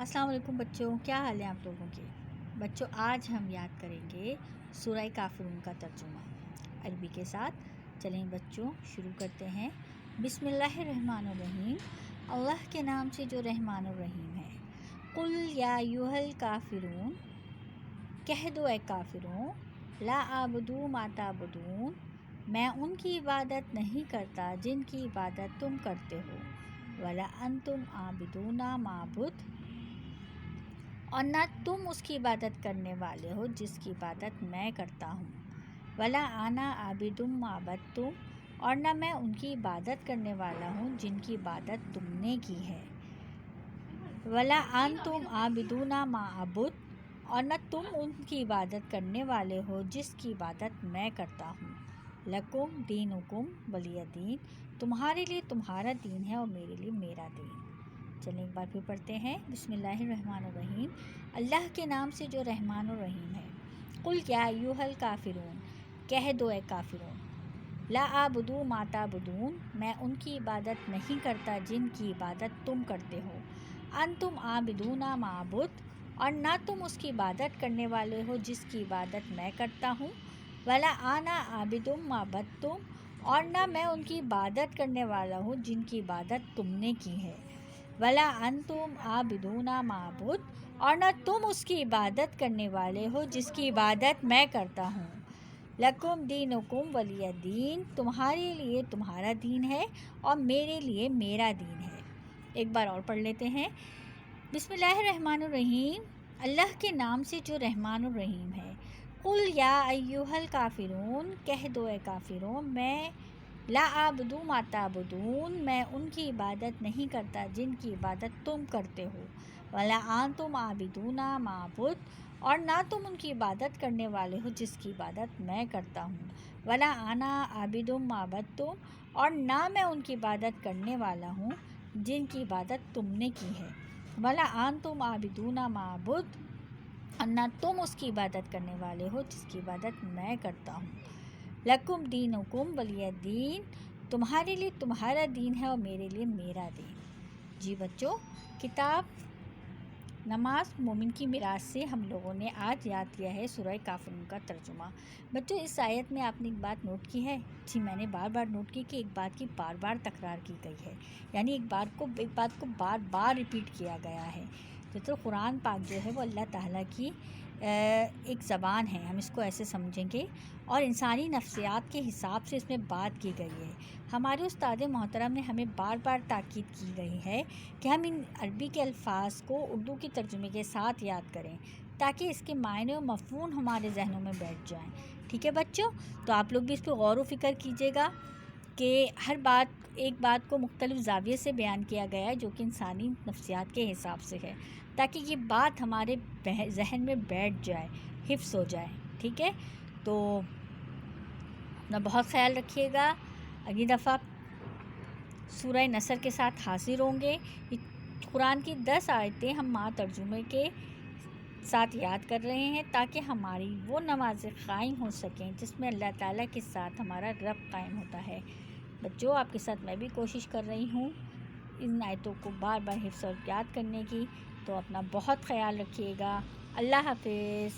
السلام علیکم بچوں، کیا حال ہے آپ لوگوں کے؟ بچوں آج ہم یاد کریں گے سورہ کافرون کا ترجمہ عربی کے ساتھ۔ چلیں بچوں شروع کرتے ہیں۔ بسم اللہ الرحمن الرحیم، اللہ کے نام سے جو رحمان الرحیم ہے۔ قل یا ایھا الکافرون، کہہ دو اے کافروں، لا اعبدو ما تعبدون، میں ان کی عبادت نہیں کرتا جن کی عبادت تم کرتے ہو، ولا انتم عابدون ما اعبد، اور نہ تم اس کی عبادت کرنے والے ہو جس کی عبادت میں کرتا ہوں، ولا انا عابد ما عبدتم، اور نہ میں ان کی عبادت کرنے والا ہوں جن کی عبادت تم نے کی ہے، ولا انتم عابدون ما اعبد، اور نہ تم ان کی عبادت کرنے والے ہو جس کی عبادت میں کرتا ہوں، لکم دینکم ولی دین، تمہارے لیے تمہارا دین ہے اور میرے لیے میرا دین۔ چلیں ایک بار پھر پڑھتے ہیں۔ بسم اللہ الرحمن الرحیم، اللہ کے نام سے جو رحمان الرحیم ہے۔ قل یا ایھا الکافرون، کہہ دو اے کافرون، لا اعبدو ما تعبدون، میں ان کی عبادت نہیں کرتا جن کی عبادت تم کرتے ہو، انتم عابدون ما اعبد، اور نہ تم اس کی عبادت کرنے والے ہو جس کی عبادت میں کرتا ہوں، ولا انا عابد ما عبدتم، اور نہ میں ان کی عبادت کرنے والا ہوں جن کی عبادت تم نے کی ہے، ولا انتم عابدون ما اعبد، اور نہ تم اس کی عبادت کرنے والے ہو جس کی عبادت میں کرتا ہوں، لکم دینکم ولی دین، تمہارے لیے تمہارا دین ہے اور میرے لیے میرا دین ہے۔ ایک بار اور پڑھ لیتے ہیں۔ بسم اللہ الرحمن الرحیم، اللہ کے نام سے جو رحمان الرحیم ہے۔ قل یا ایھا الکافرون، کہہ دو اے کافروں، میں لا اعبدو ما تعبدون، میں ان کی عبادت نہیں کرتا جن کی عبادت تم کرتے ہو، ولا انتم عابدون ما اعبد، اور نہ تم ان کی عبادت کرنے والے ہو جس کی عبادت میں کرتا ہوں، ولا انا عابد ما عبدتم، اور نہ میں ان کی عبادت کرنے والا ہوں جن کی عبادت تم نے کی ہے، ولا انتم عابدون ما اعبد، اور نہ تم اس کی عبادت کرنے والے ہو جس کی عبادت میں کرتا ہوں، لکم دینکم ولی دین، تمہارے لیے تمہارا دین ہے اور میرے لیے میرا دین۔ جی بچوں، کتاب نماز مومن کی میراث سے ہم لوگوں نے آج یاد کیا ہے سورہ کافرون کا ترجمہ۔ بچوں اس آیت میں آپ نے ایک بات نوٹ کی ہے؟ جی میں نے بار بار نوٹ کی کہ ایک بات کی بار بار تکرار کی گئی ہے، یعنی ایک بات کو بار بار ریپیٹ کیا گیا ہے۔ تو قرآن پاک جو ہے وہ اللہ تعالیٰ کی ایک زبان ہے، ہم اس کو ایسے سمجھیں گے، اور انسانی نفسیات کے حساب سے اس میں بات کی گئی ہے۔ ہمارے استاد محترم نے ہمیں بار بار تاکید کی گئی ہے کہ ہم ان عربی کے الفاظ کو اردو کے ترجمے کے ساتھ یاد کریں تاکہ اس کے معنی و مفہوم ہمارے ذہنوں میں بیٹھ جائیں۔ ٹھیک ہے بچوں، تو آپ لوگ بھی اس پہ غور و فکر کیجیے گا کہ ایک بات کو مختلف زاویے سے بیان کیا گیا ہے جو کہ انسانی نفسیات کے حساب سے ہے، تاکہ یہ بات ہمارے ذہن میں بیٹھ جائے، حفظ ہو جائے۔ ٹھیک ہے، تو اپنا بہت خیال رکھیے گا۔ اگلی دفعہ سورہ نصر کے ساتھ حاضر ہوں گے۔ قرآن کی 10 آیتیں ہم مع ترجمے کے ساتھ یاد کر رہے ہیں تاکہ ہماری وہ نمازیں قائم ہو سکیں جس میں اللہ تعالیٰ کے ساتھ ہمارا رب قائم ہوتا ہے۔ بچوں آپ کے ساتھ میں بھی کوشش کر رہی ہوں ان آیتوں کو بار بار حفظ اور یاد کرنے کی، تو اپنا بہت خیال رکھیے گا۔ اللہ حافظ۔